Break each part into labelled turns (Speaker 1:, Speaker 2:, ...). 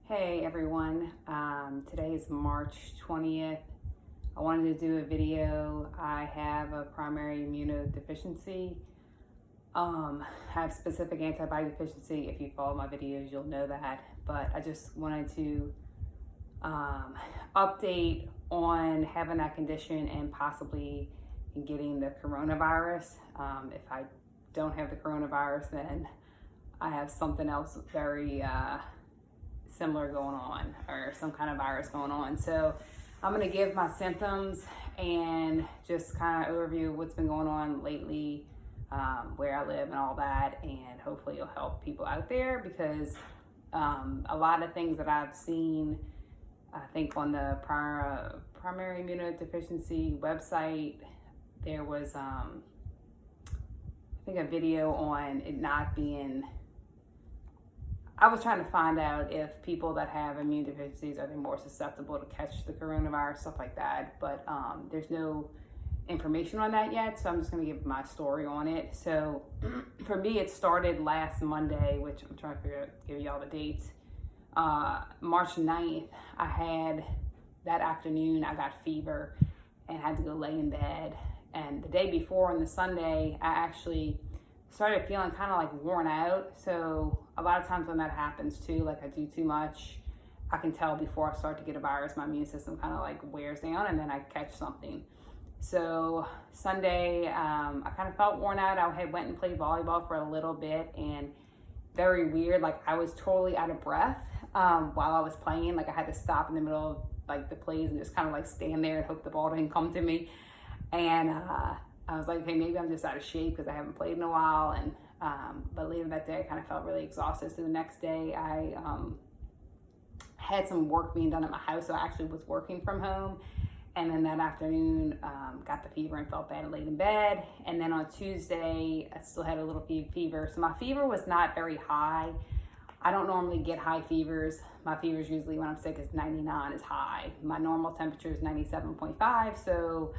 Speaker 1: Hey everyone, today is March 20th. I wanted to do a video. I have a primary immunodeficiency. Have specific antibody deficiency. If you follow my videos, you'll know that. But I just wanted to update on having that condition and possibly getting the coronavirus. If I don't have the coronavirus, then I have something else very similar going on, or some kind of virus going on. So I'm going to give my symptoms and just kind of overview what's been going on lately, where I live and all that, and hopefully it'll help people out there, because a lot of things that I've seen, I think on the primary immunodeficiency website, there was I think a video on it not being, I was trying to find out if people that have immune deficiencies, are they more susceptible to catch the coronavirus, stuff like that. But there's no information on that yet, so I'm just going to give my story on it. So for me, it started last Monday, which I'm trying to give you all the dates. March 9th, I had, that afternoon, I got fever and had to go lay in bed. And the day before, on the Sunday, I actually started feeling kind of like worn out. So a lot of times when that happens too, like I do too much, I can tell before I start to get a virus, my immune system kind of like wears down and then I catch something. So Sunday, I kind of felt worn out. I went and played volleyball for a little bit, and very weird, like I was totally out of breath while I was playing. Like I had to stop in the middle of like the plays and just kind of like stand there and hope the ball didn't come to me. And I was like, hey, maybe I'm just out of shape because I haven't played in a while. And but later that day, I kind of felt really exhausted. So the next day, I had some work being done at my house. So I actually was working from home. And then that afternoon, got the fever and felt bad and laid in bed. And then on Tuesday, I still had a little fever. So my fever was not very high. I don't normally get high fevers. My fever is usually, when I'm sick, is 99 is high. My normal temperature is 97.5. So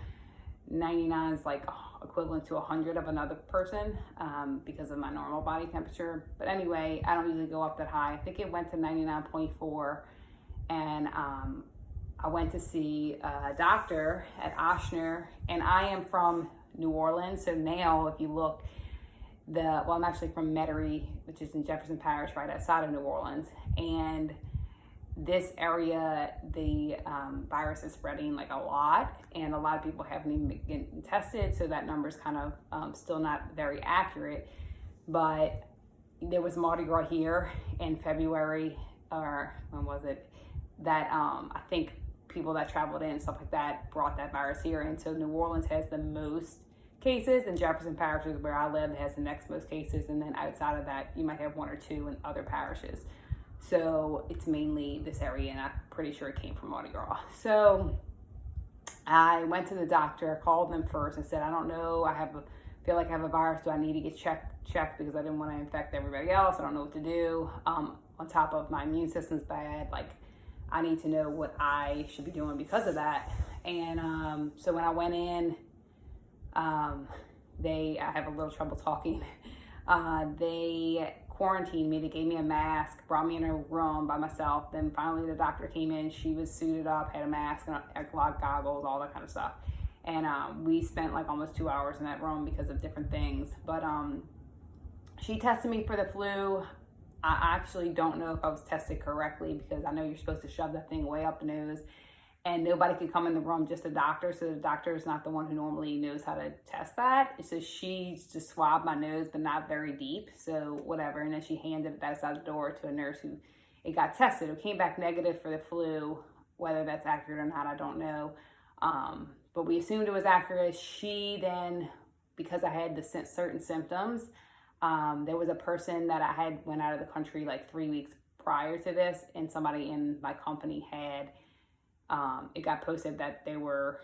Speaker 1: 99 is like equivalent to 100 of another person, because of my normal body temperature. But anyway, I don't usually go up that high. I think it went to 99.4. And I went to see a doctor at Ochsner, and I am from New Orleans. So now if you look, I'm actually from Metairie, which is in Jefferson Parish, right outside of New Orleans. And this area, the virus is spreading like a lot, and a lot of people haven't even been tested, so that number is kind of still not very accurate. But there was Mardi Gras here in February, or when was it, that I think people that traveled in and stuff like that brought that virus here. And so New Orleans has the most cases, and Jefferson Parish is where I live, has the next most cases, and then outside of that you might have one or two in other parishes. So it's mainly this area, and I'm pretty sure it came from Mardi Gras. So I went to the doctor, called them first and said, I don't know, feel like I have a virus. Do I need to get checked because I didn't want to infect everybody else? I don't know what to do. On top of my immune system's bad, like I need to know what I should be doing because of that. And so when I went in, I have a little trouble talking. They quarantined me. They gave me a mask, brought me in a room by myself. Then finally the doctor came in. She was suited up, had a mask and a lot of goggles, all that kind of stuff. And we spent like almost 2 hours in that room because of different things. But she tested me for the flu. I actually don't know if I was tested correctly, because I know you're supposed to shove that thing way up the nose, and nobody could come in the room, just a doctor. So the doctor is not the one who normally knows how to test that. So she just swabbed my nose, but not very deep. So whatever. And then she handed it outside the door to a nurse who it got tested. It came back negative for the flu. Whether that's accurate or not, I don't know. But we assumed it was accurate. She then, because I had the certain symptoms, there was a person that I had went out of the country like 3 weeks prior to this, and somebody in my company had, it got posted that they were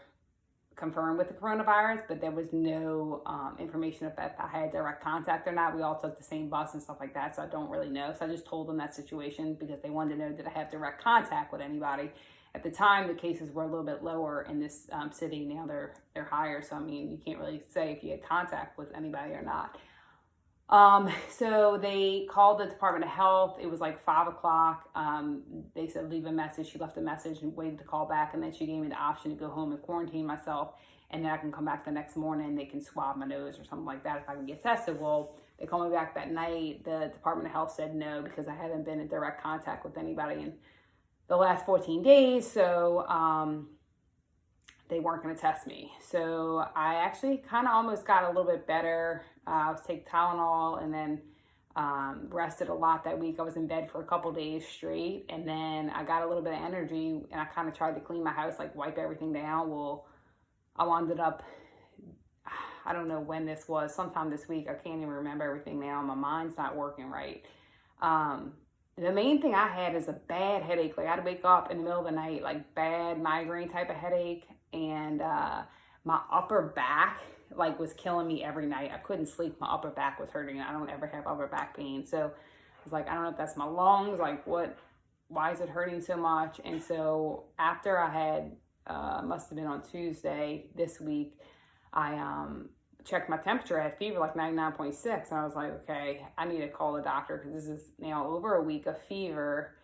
Speaker 1: confirmed with the coronavirus, but there was no information if I had direct contact or not. We all took the same bus and stuff like that, so I don't really know. So I just told them that situation because they wanted to know, did I have direct contact with anybody? At the time, the cases were a little bit lower in this city. Now they're higher, so I mean, you can't really say if you had contact with anybody or not. So they called the Department of Health. It was like 5 o'clock. They said, leave a message. She left a message and waited to call back. And then she gave me the option to go home and quarantine myself. And then I can come back the next morning. They can swab my nose or something like that if I can get tested. Well, they called me back that night. The Department of Health said no, because I haven't been in direct contact with anybody in the last 14 days. So, they weren't going to test me. So I actually kind of almost got a little bit better. I was taking Tylenol and then rested a lot that week. I was in bed for a couple days straight, and then I got a little bit of energy, and I kind of tried to clean my house, like wipe everything down. Well, I wound up, I don't know when this was, sometime this week. I can't even remember everything now. My mind's not working right. The main thing I had is a bad headache. Like, I had to wake up in the middle of the night, like bad migraine type of headache. And my upper back, like, was killing me every night. I couldn't sleep. My upper back was hurting. I don't ever have upper back pain. So I was like, I don't know if that's my lungs. Like, why is it hurting so much? And so after I had, must have been on Tuesday this week, I checked my temperature. I had fever like 99.6. And I was like, okay, I need to call the doctor, because this is now over a week of fever.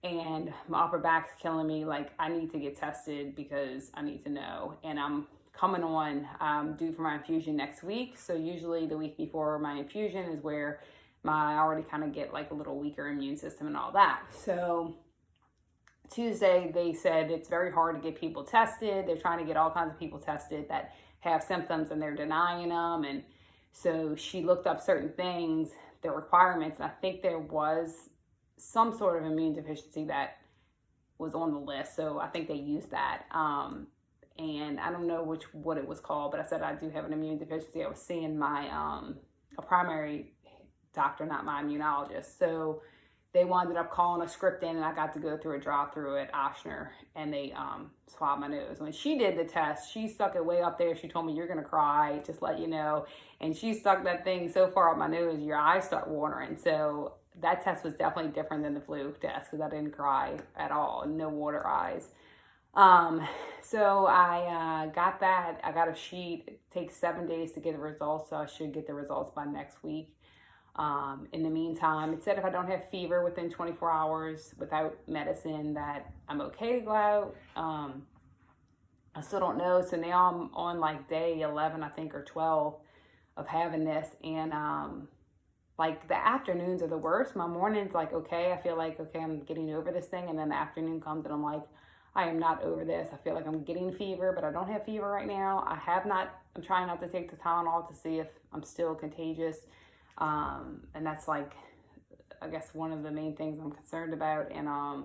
Speaker 1: And my upper back's killing me. Like, I need to get tested because I need to know. And I'm coming on, due for my infusion next week. So usually the week before my infusion is where I already kind of get like a little weaker immune system and all that. So Tuesday, they said it's very hard to get people tested. They're trying to get all kinds of people tested that have symptoms, and they're denying them. And so she looked up certain things, the requirements, and I think there was some sort of immune deficiency that was on the list. So I think they used that. And I don't know what it was called, but I said I do have an immune deficiency. I was seeing my a primary doctor, not my immunologist. So they wound up calling a script in, and I got to go through a drive-through at Ochsner, and they swabbed my nose. When she did the test, she stuck it way up there. She told me, you're going to cry, just let you know. And she stuck that thing so far up my nose, your eyes start watering. So that test was definitely different than the flu test, because I didn't cry at all, no water eyes. So I got that. I got a sheet. It takes 7 days to get the results, so I should get the results by next week. In the meantime, it said if I don't have fever within 24 hours without medicine, that I'm okay to go out. I still don't know. So now I'm on like day 11, I think, or 12 of having this. And like, the afternoons are the worst. My morning's like, okay, I feel like, okay, I'm getting over this thing. And then the afternoon comes and I'm like, I am not over this. I feel like I'm getting fever, but I don't have fever right now. I'm trying not to take the Tylenol to see if I'm still contagious. And that's like, I guess, one of the main things I'm concerned about. And I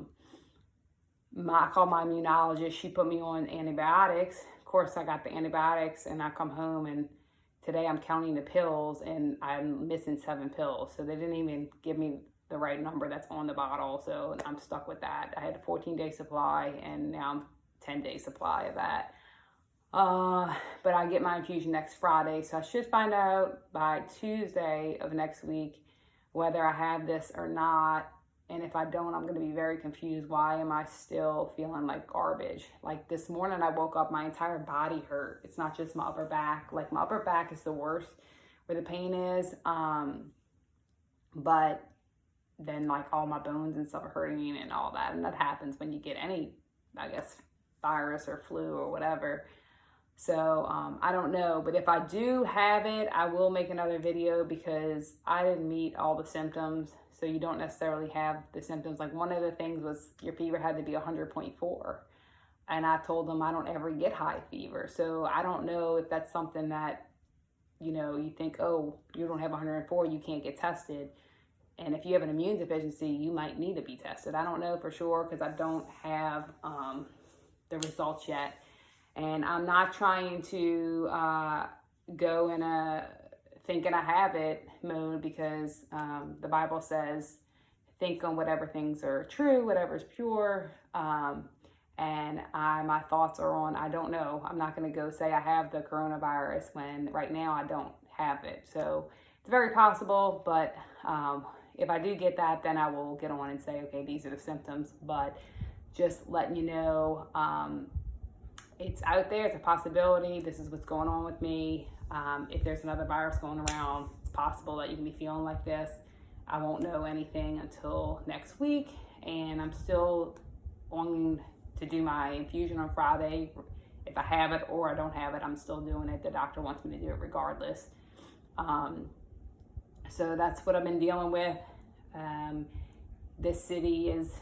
Speaker 1: called my immunologist. She put me on antibiotics. Of course, I got the antibiotics, and I come home, and today I'm counting the pills, and I'm missing 7 pills. So they didn't even give me the right number that's on the bottle. So I'm stuck with that. I had a 14-day supply, and now I'm 10-day supply of that. But I get my infusion next Friday, so I should find out by Tuesday of next week whether I have this or not. And if I don't, I'm going to be very confused. Why am I still feeling like garbage? Like, this morning I woke up, my entire body hurt. It's not just my upper back. Like, my upper back is the worst where the pain is. But then, like, all my bones and stuff are hurting and all that. And that happens when you get any, I guess, virus or flu or whatever. So I don't know, but if I do have it, I will make another video, because I didn't meet all the symptoms. So you don't necessarily have the symptoms. Like, one of the things was your fever had to be 100.4. And I told them I don't ever get high fever. So I don't know if that's something that, you think, oh, you don't have 104, you can't get tested. And if you have an immune deficiency, you might need to be tested. I don't know for sure, because I don't have the results yet. And I'm not trying to go in a thinking I have it mode, because the Bible says, think on whatever things are true, whatever is pure. And my thoughts are on, I don't know. I'm not going to go say I have the coronavirus when right now I don't have it. So it's very possible, but if I do get that, then I will get on and say, okay, these are the symptoms. But just letting you know, it's out there. It's a possibility. This is what's going on with me. If there's another virus going around, it's possible that you can be feeling like this. I won't know anything until next week, and I'm still on to do my infusion on Friday. If I have it or I don't have it, I'm still doing it. The doctor wants me to do it regardless. So that's what I've been dealing with. This city is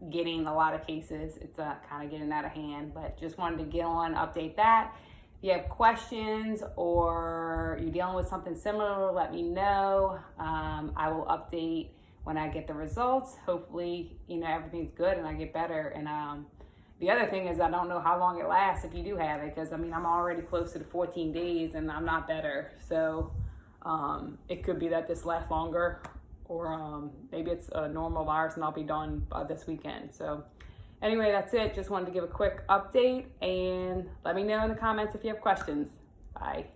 Speaker 1: getting a lot of cases. It's kind of getting out of hand, but just wanted to get on, update that. If you have questions or you're dealing with something similar, let me know. I will update when I get the results. Hopefully, everything's good and I get better. And the other thing is I don't know how long it lasts if you do have it, because I'm already close to the 14 days and I'm not better. So it could be that this lasts longer, or maybe it's a normal virus and I'll be done by this weekend. So anyway, that's it. Just wanted to give a quick update, and let me know in the comments if you have questions. Bye.